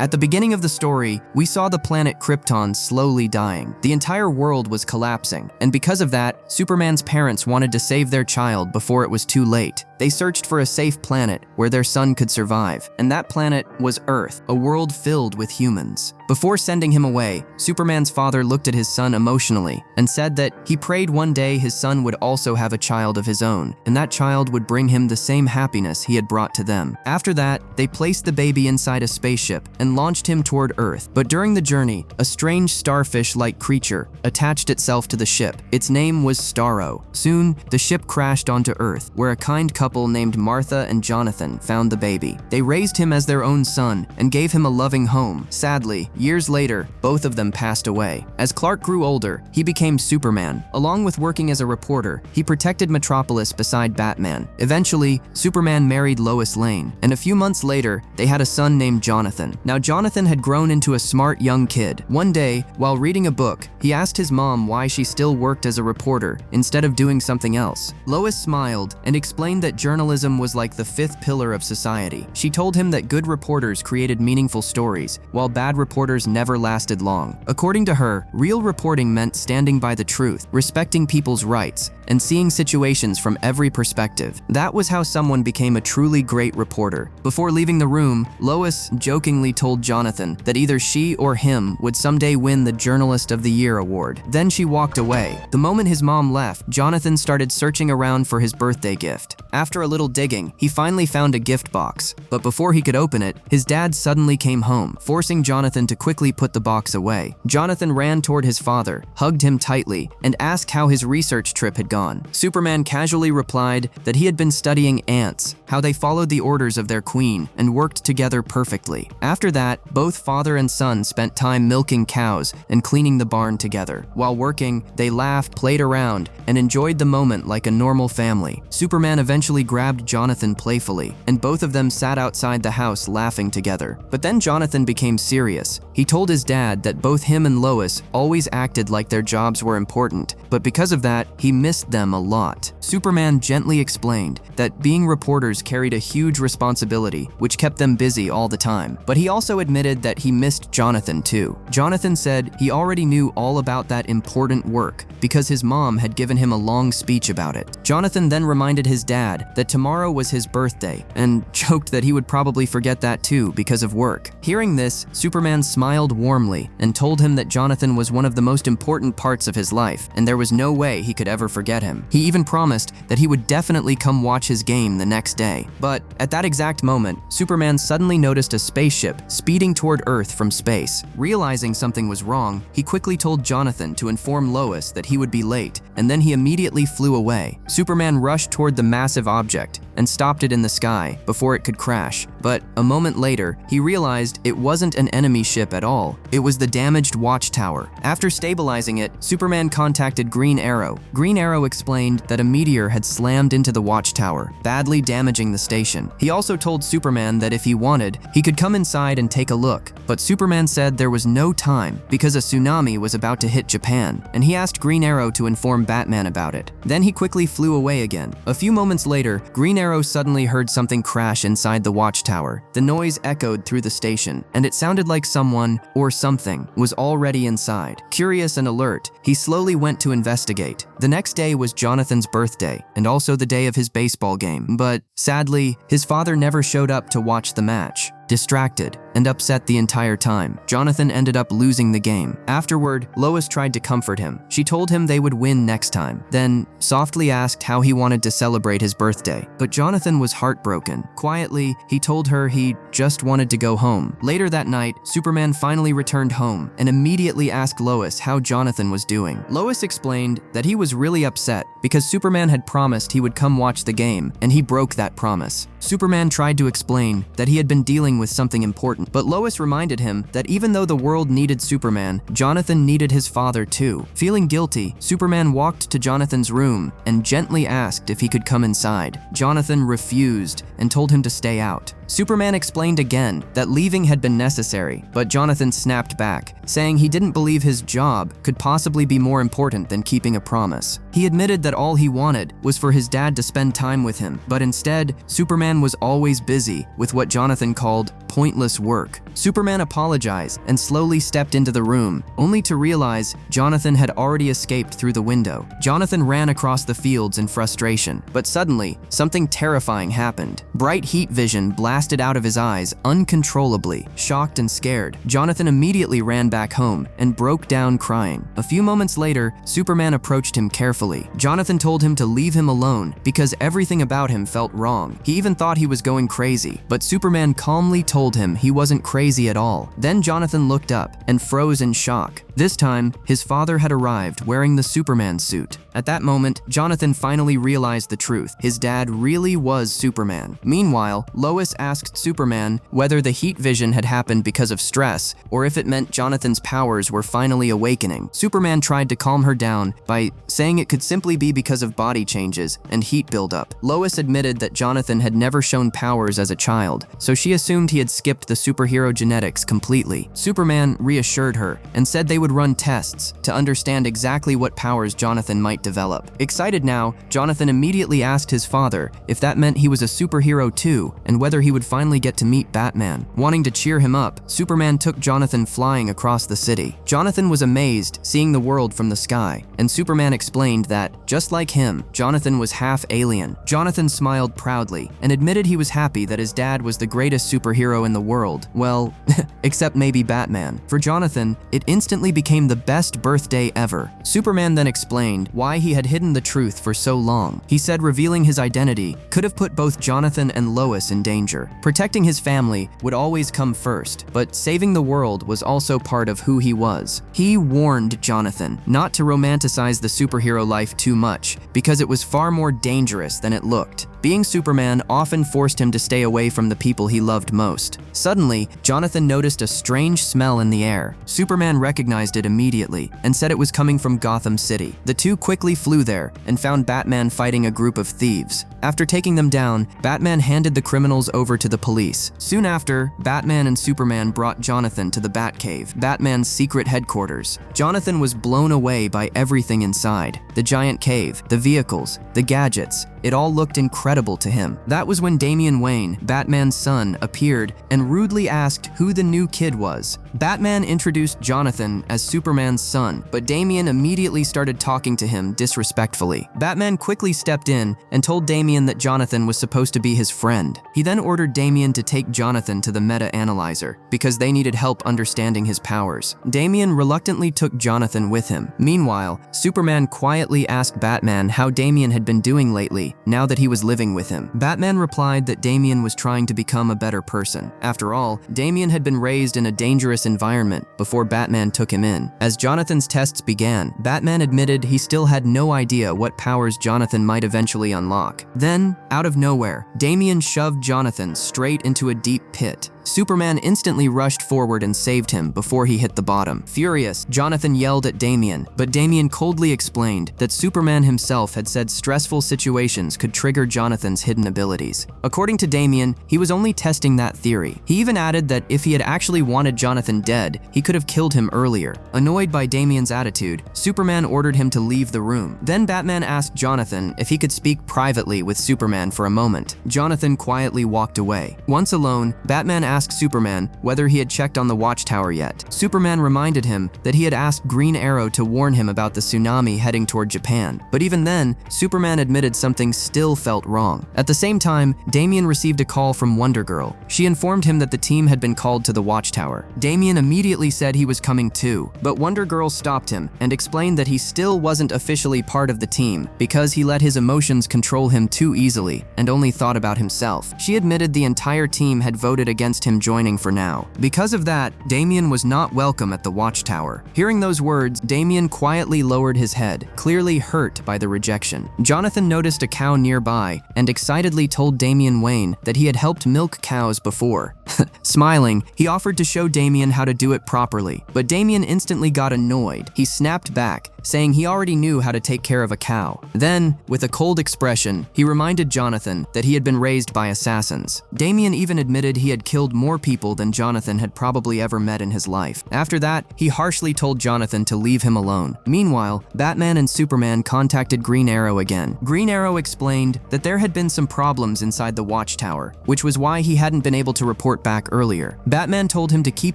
At the beginning of the story, we saw the planet Krypton slowly dying. The entire world was collapsing, and because of that, Superman's parents wanted to save their child before it was too late. They searched for a safe planet where their son could survive, and that planet was Earth, a world filled with humans. Before sending him away, Superman's father looked at his son emotionally and said that he prayed one day his son would also have a child of his own, and that child would bring him the same happiness he had brought to them. After that, they placed the baby inside a spaceship and launched him toward Earth. But during the journey, a strange starfish-like creature attached itself to the ship. Its name was Starro. Soon, the ship crashed onto Earth, where a kind couple named Martha and Jonathan found the baby. They raised him as their own son and gave him a loving home. Sadly, years later, both of them passed away. As Clark grew older, he became Superman. Along with working as a reporter, he protected Metropolis beside Batman. Eventually, Superman married Lois Lane, and a few months later, they had a son named Jonathan. Now, Jonathan had grown into a smart young kid. One day, while reading a book, he asked his mom why she still worked as a reporter instead of doing something else. Lois smiled and explained that journalism was like the fifth pillar of society. She told him that good reporters created meaningful stories, while bad reporters never lasted long. According to her, real reporting meant standing by the truth, respecting people's rights, and seeing situations from every perspective. That was how someone became a truly great reporter. Before leaving the room, Lois jokingly told Jonathan that either she or him would someday win the Journalist of the Year award. Then she walked away. The moment his mom left, Jonathan started searching around for his birthday gift. After a little digging, he finally found a gift box. But before he could open it, his dad suddenly came home, forcing Jonathan to quickly put the box away. Jonathan ran toward his father, hugged him tightly, and asked how his research trip had gone. Superman casually replied that he had been studying ants, how they followed the orders of their queen and worked together perfectly. After that, both father and son spent time milking cows and cleaning the barn together. While working, they laughed, played around, and enjoyed the moment like a normal family. Superman eventually grabbed Jonathan playfully, and both of them sat outside the house laughing together. But then Jonathan became serious. He told his dad that both him and Lois always acted like their jobs were important, but because of that, he missed them a lot. Superman gently explained that being reporters carried a huge responsibility, which kept them busy all the time. But he also admitted that he missed Jonathan too. Jonathan said he already knew all about that important work because his mom had given him a long speech about it. Jonathan then reminded his dad that tomorrow was his birthday and joked that he would probably forget that too because of work. Hearing this, Superman smiled warmly and told him that Jonathan was one of the most important parts of his life and there was no way he could ever forget him. He even promised that he would definitely come watch his game the next day. But at that exact moment, Superman suddenly noticed a spaceship speeding toward Earth from space. Realizing something was wrong, he quickly told Jonathan to inform Lois that he would be late, and then he immediately flew away. Superman rushed toward the massive object and stopped it in the sky before it could crash. But a moment later, he realized it wasn't an enemy ship at all. It was the damaged watchtower. After stabilizing it, Superman contacted Green Arrow. Green Arrow explained that a meteor had slammed into the watchtower, badly damaging the station. He also told Superman that if he wanted, he could come inside and take a look. But Superman said there was no time because a tsunami was about to hit Japan, and he asked Green Arrow to inform Batman about it. Then he quickly flew away again. A few moments later, Green Arrow suddenly heard something crash inside the watchtower. The noise echoed through the station, and it sounded like someone, or something, was already inside. Curious and alert, he slowly went to investigate. The next day was Jonathan's birthday, and also the day of his baseball game, but sadly, his father never showed up to watch the match. Distracted and upset the entire time, Jonathan ended up losing the game. Afterward, Lois tried to comfort him. She told him they would win next time, then softly asked how he wanted to celebrate his birthday. But Jonathan was heartbroken. Quietly, he told her he just wanted to go home. Later that night, Superman finally returned home and immediately asked Lois how Jonathan was doing. Lois explained that he was really upset because Superman had promised he would come watch the game, and he broke that promise. Superman tried to explain that he had been dealing with something important, but Lois reminded him that even though the world needed Superman, Jonathan needed his father too. Feeling guilty, Superman walked to Jonathan's room and gently asked if he could come inside. Jonathan refused and told him to stay out. Superman explained again that leaving had been necessary, but Jonathan snapped back, saying he didn't believe his job could possibly be more important than keeping a promise. He admitted that all he wanted was for his dad to spend time with him, but instead, Superman was always busy with what Jonathan called pointless work. Superman apologized and slowly stepped into the room, only to realize Jonathan had already escaped through the window. Jonathan ran across the fields in frustration, but suddenly, something terrifying happened. Bright heat vision blasted out of his eyes uncontrollably. Shocked and scared, Jonathan immediately ran back home and broke down crying. A few moments later, Superman approached him carefully. Jonathan told him to leave him alone because everything about him felt wrong. He even thought he was going crazy, but Superman calmly told him he wasn't crazy at all. Then Jonathan looked up and froze in shock. This time, his father had arrived wearing the Superman suit. At that moment, Jonathan finally realized the truth. His dad really was Superman. Meanwhile, Lois asked Superman whether the heat vision had happened because of stress or if it meant Jonathan's powers were finally awakening. Superman tried to calm her down by saying it could simply be because of body changes and heat buildup. Lois admitted that Jonathan had never shown powers as a child, so she assumed he had skipped the superhero genetics completely. Superman reassured her and said they would run tests to understand exactly what powers Jonathan might develop. Excited now, Jonathan immediately asked his father if that meant he was a superhero too and whether he would finally get to meet Batman. Wanting to cheer him up, Superman took Jonathan flying across the city. Jonathan was amazed seeing the world from the sky, and Superman explained that, just like him, Jonathan was half alien. Jonathan smiled proudly and admitted he was happy that his dad was the greatest superhero in the world. Well, except maybe Batman. For Jonathan, it instantly became the best birthday ever. Superman then explained why he had hidden the truth for so long. He said revealing his identity could have put both Jonathan and Lois in danger. Protecting his family would always come first, but saving the world was also part of who he was. He warned Jonathan not to romanticize the superhero life too much, because it was far more dangerous than it looked. Being Superman often forced him to stay away from the people he loved most. Suddenly, Jonathan noticed a strange smell in the air. Superman recognized it immediately and said it was coming from Gotham City. The two quickly flew there and found Batman fighting a group of thieves. After taking them down, Batman handed the criminals over to the police. Soon after, Batman and Superman brought Jonathan to the Batcave, Batman's secret headquarters. Jonathan was blown away by everything inside. The giant cave, the vehicles, the gadgets. It all looked incredible to him. That was when Damian Wayne, Batman's son, appeared and rudely asked who the new kid was. Batman introduced Jonathan as Superman's son, but Damian immediately started talking to him disrespectfully. Batman quickly stepped in and told Damian that Jonathan was supposed to be his friend. He then ordered Damian to take Jonathan to the meta-analyzer because they needed help understanding his powers. Damian reluctantly took Jonathan with him. Meanwhile, Superman quietly asked Batman how Damian had been doing lately, now that he was living with him. Batman replied that Damian was trying to become a better person. After all, Damian had been raised in a dangerous environment before Batman took him in. As Jonathan's tests began, Batman admitted he still had no idea what powers Jonathan might eventually unlock. Then, out of nowhere, Damian shoved Jonathan straight into a deep pit. Superman instantly rushed forward and saved him before he hit the bottom. Furious, Jonathan yelled at Damian, but Damian coldly explained that Superman himself had said stressful situations could trigger Jonathan's hidden abilities. According to Damian, he was only testing that theory. He even added that if he had actually wanted Jonathan dead, he could have killed him earlier. Annoyed by Damian's attitude, Superman ordered him to leave the room. Then Batman asked Jonathan if he could speak privately with Superman for a moment. Jonathan quietly walked away. Once alone, Batman asked Superman whether he had checked on the watchtower yet. Superman reminded him that he had asked Green Arrow to warn him about the tsunami heading toward Japan. But even then, Superman admitted something still felt wrong. At the same time, Damian received a call from Wonder Girl. She informed him that the team had been called to the watchtower. Damian immediately said he was coming too, but Wonder Girl stopped him and explained that he still wasn't officially part of the team because he let his emotions control him too easily and only thought about himself. She admitted the entire team had voted against suggest him joining for now. Because of that, Damien was not welcome at the watchtower. Hearing those words, Damien quietly lowered his head, clearly hurt by the rejection. Jonathan noticed a cow nearby and excitedly told Damian Wayne that he had helped milk cows before. Smiling, he offered to show Damien how to do it properly, but Damien instantly got annoyed. He snapped back, saying he already knew how to take care of a cow. Then, with a cold expression, he reminded Jonathan that he had been raised by assassins. Damien even admitted he had killed more people than Jonathan had probably ever met in his life. After that, he harshly told Jonathan to leave him alone. Meanwhile, Batman and Superman contacted Green Arrow again. Green Arrow explained that there had been some problems inside the watchtower, which was why he hadn't been able to report back earlier. Batman told him to keep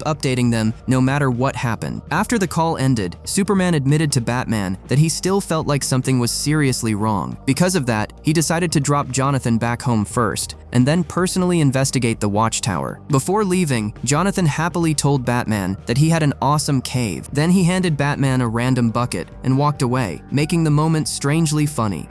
updating them no matter what happened. After the call ended, Superman admitted to Batman that he still felt like something was seriously wrong. Because of that, he decided to drop Jonathan back home first, and then personally investigate the watchtower. Before leaving, Jonathan happily told Batman that he had an awesome cave. Then he handed Batman a random bucket and walked away, making the moment strangely funny.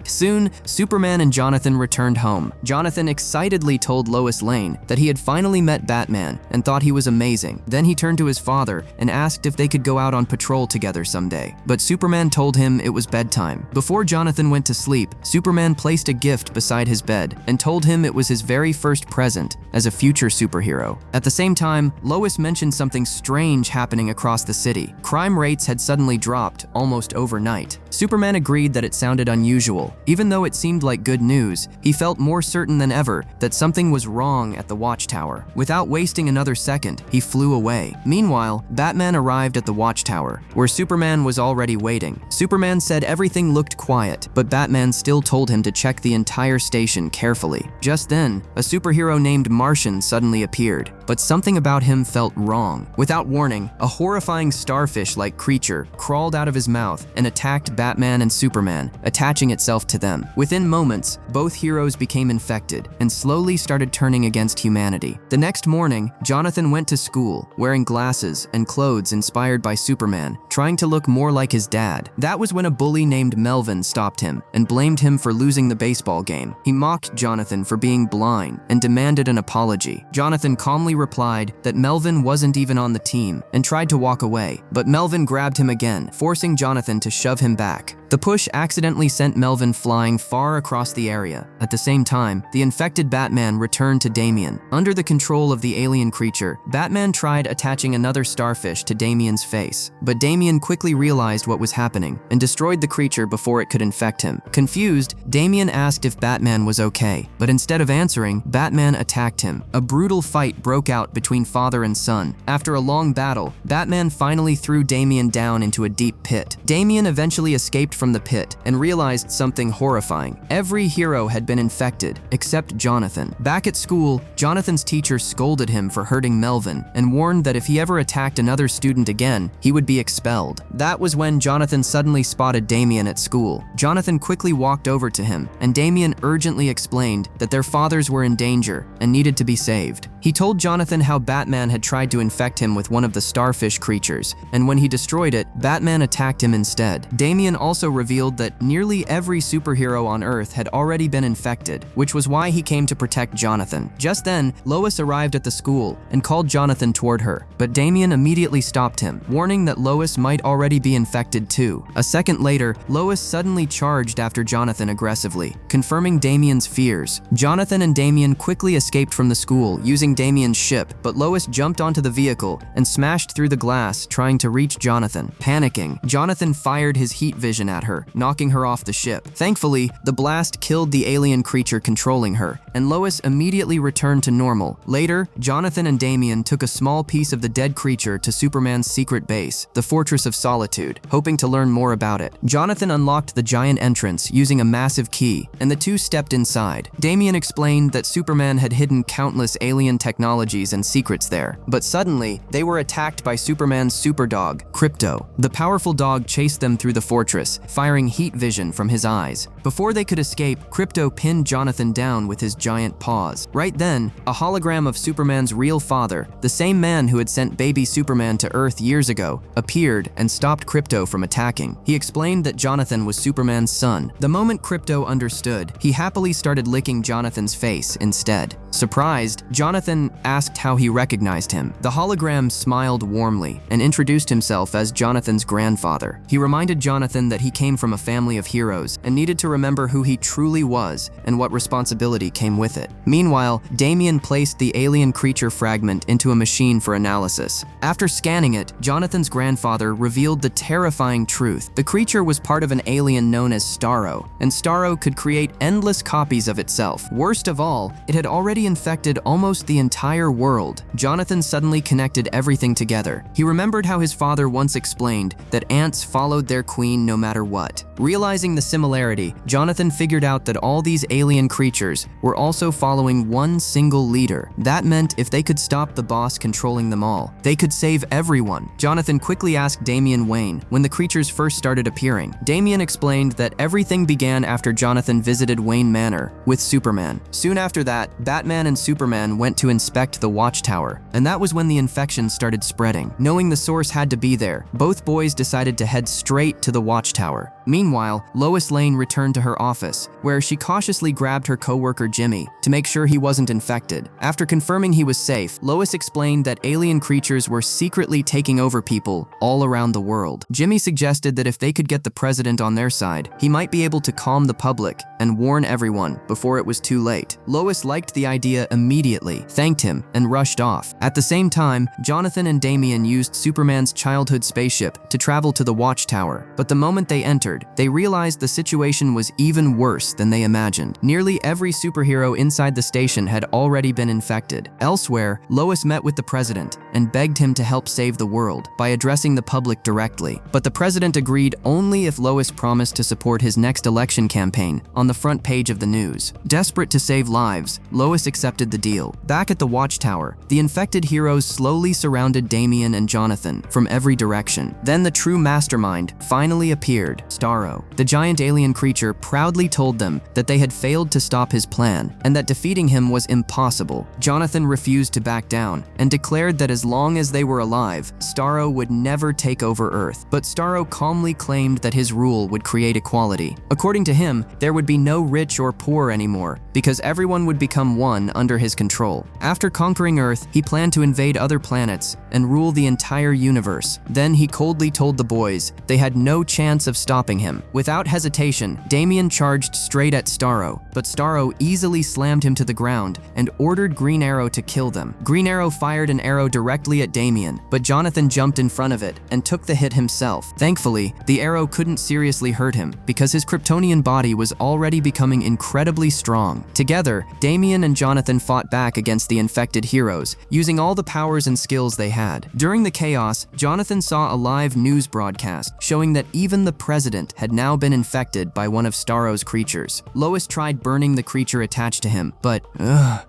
Soon, Superman and Jonathan returned home. Jonathan excitedly told Lois Lane that he had finally met Batman and thought he was amazing. Then he turned to his father and asked if they could go out on patrol together someday. But Superman told him it was bedtime. Before Jonathan went to sleep, Superman placed a gift beside his bed and told him it was his very first present as a future superhero. At the same time, Lois mentioned something strange happening across the city. Crime rates had suddenly dropped almost overnight. Superman agreed that it sounded unusual. Even though it seemed like good news, he felt more certain than ever that something was wrong at the watchtower. Without wasting another second, he flew away. Meanwhile, Batman arrived at the watchtower, where Superman was already waiting. Superman said everything looked quiet, but Batman still told him to check the entire station carefully. Just then, a superhero named Martian suddenly appeared, but something about him felt wrong. Without warning, a horrifying starfish-like creature crawled out of his mouth and attacked Batman and Superman, attaching itself to them. Within moments, both heroes became infected and slowly started turning against humanity. The next morning, Jonathan went to school, wearing glasses and clothes inspired by Superman, trying to look more like his dad. That was when a bully named Melvin stopped him and blamed him for losing the baseball game. He mocked Jonathan for being blind and demanded an apology. Jonathan calmly replied that Melvin wasn't even on the team and tried to walk away, but Melvin grabbed him again, forcing Jonathan to shove him back. The push accidentally sent Melvin flying far across the area. At the same time, the infected Batman returned to Damian. Under the control of the alien creature, Batman tried attaching another starfish to Damian's face, but Damian quickly realized what was happening and destroyed the creature before it could infect him. Confused, Damian asked if Batman was okay, but instead of answering, Batman attacked him. A brutal fight broke out between father and son. After a long battle, Batman finally threw Damian down into a deep pit. Damian eventually escaped from the pit and realized something horrifying. Every hero had been infected, except Jonathan. Back at school, Jonathan's teacher scolded him for hurting Melvin and warned that if he ever attacked another student again, he would be expelled. That was when Jonathan suddenly spotted Damian at school. Jonathan quickly walked over to him, and Damian urgently explained that their fathers were in danger and needed to be saved. He told Jonathan how Batman had tried to infect him with one of the starfish creatures, and when he destroyed it, Batman attacked him instead. Damian also revealed that nearly every superhero on Earth had already been infected, which was why he came to protect Jonathan. Just then, Lois arrived at the school and called Jonathan toward her, but Damian immediately stopped him, warning that Lois might already be infected too. A second later, Lois suddenly charged after Jonathan aggressively, confirming Damian's fears. Jonathan and Damian quickly escaped from the school using Damian's ship, but Lois jumped onto the vehicle and smashed through the glass, trying to reach Jonathan. Panicking, Jonathan fired his heat vision at her, knocking her off the ship. Thankfully, the blast killed the alien creature controlling her, and Lois immediately returned to normal. Later, Jonathan and Damian took a small piece of the dead creature to Superman's secret base, the Fortress of Solitude, hoping to learn more about it. Jonathan unlocked the giant entrance using a massive key, and the two stepped inside. Damian explained that Superman had hidden countless alien technologies and secrets there, but suddenly, they were attacked by Superman's superdog, Krypto. The powerful dog chased them through the fortress, firing heat vision from his eyes. Before they could escape, Krypto pinned Jonathan down with his giant paws. Right then, a hologram of Superman's real father, the same man who had sent baby Superman to Earth years ago, appeared and stopped Krypto from attacking. He explained that Jonathan was Superman's son. The moment Krypto understood, he happily started licking Jonathan's face instead. Surprised, Jonathan asked how he recognized him. The hologram smiled warmly and introduced himself as Jonathan's grandfather. He reminded Jonathan that he came from a family of heroes and needed to remember who he truly was and what responsibility came with it. Meanwhile, Damian placed the alien creature fragment into a machine for analysis. After scanning it, Jonathan's grandfather revealed the terrifying truth. The creature was part of an alien known as Starro, and Starro could create endless copies of itself. Worst of all, it had already infected almost the entire world. Jonathan suddenly connected everything together. He remembered how his father once explained that ants followed their queen no matter what. Realizing the similarity, Jonathan figured out that all these alien creatures were also following one single leader. That meant if they could stop the boss controlling them all, they could save everyone. Jonathan quickly asked Damian Wayne when the creatures first started appearing. Damian explained that everything began after Jonathan visited Wayne Manor with Superman. Soon after that, Batman and Superman went to inspect the Watchtower, and that was when the infection started spreading. Knowing the source had to be there, both boys decided to head straight to the Watchtower. Meanwhile, Lois Lane returned to her office, where she cautiously grabbed her coworker Jimmy to make sure he wasn't infected. After confirming he was safe, Lois explained that alien creatures were secretly taking over people all around the world. Jimmy suggested that if they could get the president on their side, he might be able to calm the public and warn everyone before it was too late. Lois liked the idea immediately, thanked him, and rushed off. At the same time, Jonathan and Damian used Superman's childhood spaceship to travel to the Watchtower, but the moment they entered, they realized the situation was even worse than they imagined. Nearly every superhero inside the station had already been infected. Elsewhere, Lois met with the president and begged him to help save the world by addressing the public directly. But the president agreed only if Lois promised to support his next election campaign on the front page of the news. Desperate to save lives, Lois accepted the deal. Back at the Watchtower, the infected heroes slowly surrounded Damian and Jonathan from every direction. Then the true mastermind finally appeared, Starro. The giant alien creature proudly told them that they had failed to stop his plan and that defeating him was impossible. Jonathan refused to back down and declared that as long as they were alive, Starro would never take over Earth. But Starro calmly claimed that his rule would create equality. According to him, there would be no rich or poor anymore because everyone would become one under his control. After conquering Earth, he planned to invade other planets and rule the entire universe. Then he coldly told the boys they had no chance of stopping him. Without hesitation, Damian charged straight at Starro, but Starro easily slammed him to the ground and ordered Green Arrow to kill them. Green Arrow fired an arrow directly at Damian, but Jonathan jumped in front of it and took the hit himself. Thankfully, the arrow couldn't seriously hurt him because his Kryptonian body was already becoming incredibly strong. Together, Damian and Jonathan fought back against the infected heroes, using all the powers and skills they had. During the chaos, Jonathan saw a live news broadcast showing that even the president had now been infected by one of Starro's creatures. Lois tried burning the creature attached to him, but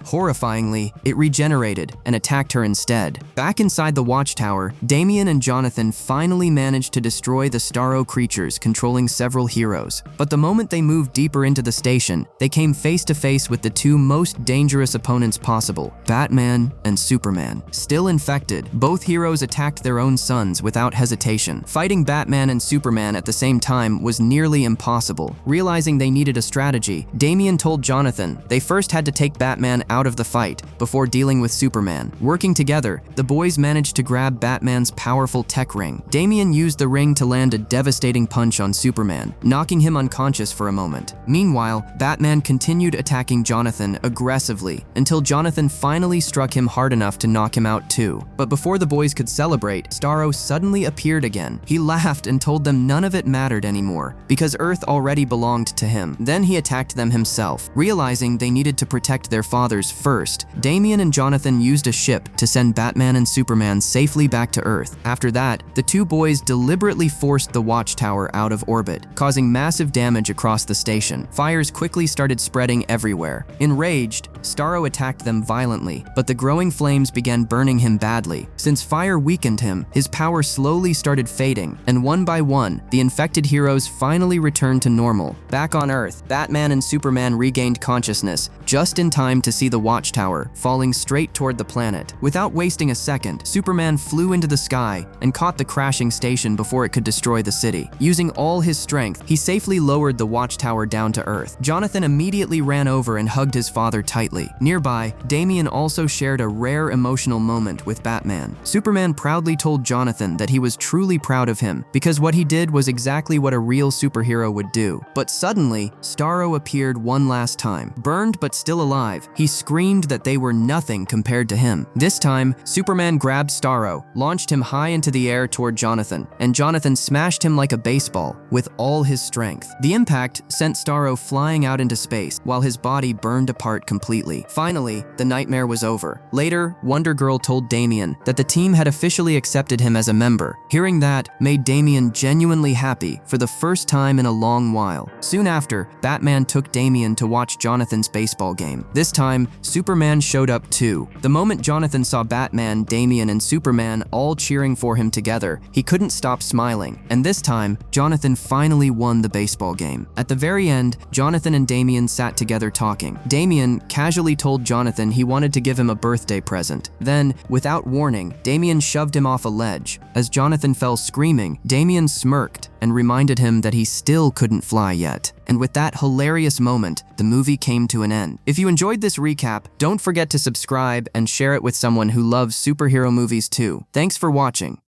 horrifyingly, it regenerated and attacked her instead. Back inside the Watchtower, Damian and Jonathan finally managed to destroy the Starro creatures controlling several heroes. But the moment they moved deeper into the station, they came face to face with the two most dangerous opponents possible, Batman and Superman. Still infected, both heroes attacked their own sons without hesitation. Fighting Batman and Superman at the same time was nearly impossible. Realizing they needed a strategy, Damian told Jonathan they first had to take Batman out of the fight before dealing with Superman. Working together, the boys managed to grab Batman's powerful tech ring. Damian used the ring to land a devastating punch on Superman, knocking him unconscious for a moment. Meanwhile, Batman continued attacking Jonathan aggressively until Jonathan finally struck him hard enough to knock him out too. But before the boys could celebrate, Starro suddenly appeared again. He laughed and told them none of it mattered anymore because Earth already belonged to him. Then he attacked them himself. Realizing they needed to protect their fathers first, Damian and Jonathan used a ship to send Batman and Superman safely back to Earth. After that, the two boys deliberately forced the Watchtower out of orbit, causing massive damage across the station. Fires quickly started spreading everywhere. Enraged, Starro attacked them violently, but the growing flames began burning him badly. Since fire weakened him, his power slowly started fading, and one by one, the infected heroes superheroes finally returned to normal. Back on Earth, Batman and Superman regained consciousness, just in time to see the Watchtower falling straight toward the planet. Without wasting a second, Superman flew into the sky and caught the crashing station before it could destroy the city. Using all his strength, he safely lowered the Watchtower down to Earth. Jonathan immediately ran over and hugged his father tightly. Nearby, Damian also shared a rare emotional moment with Batman. Superman proudly told Jonathan that he was truly proud of him because what he did was exactly what a real superhero would do. But suddenly, Starro appeared one last time. Burned but still alive, he screamed that they were nothing compared to him. This time, Superman grabbed Starro, launched him high into the air toward Jonathan, and Jonathan smashed him like a baseball with all his strength. The impact sent Starro flying out into space while his body burned apart completely. Finally, the nightmare was over. Later, Wonder Girl told Damian that the team had officially accepted him as a member. Hearing that made Damian genuinely happy for the first time in a long while. Soon after, Batman took Damian to watch Jonathan's baseball game. This time, Superman showed up too. The moment Jonathan saw Batman, Damian, and Superman all cheering for him together, he couldn't stop smiling. And this time, Jonathan finally won the baseball game. At the very end, Jonathan and Damian sat together talking. Damian casually told Jonathan he wanted to give him a birthday present. Then, without warning, Damian shoved him off a ledge. As Jonathan fell screaming, Damian smirked and reminded him that he still couldn't fly yet. And with that hilarious moment, the movie came to an end. If you enjoyed this recap, don't forget to subscribe and share it with someone who loves superhero movies too. Thanks for watching.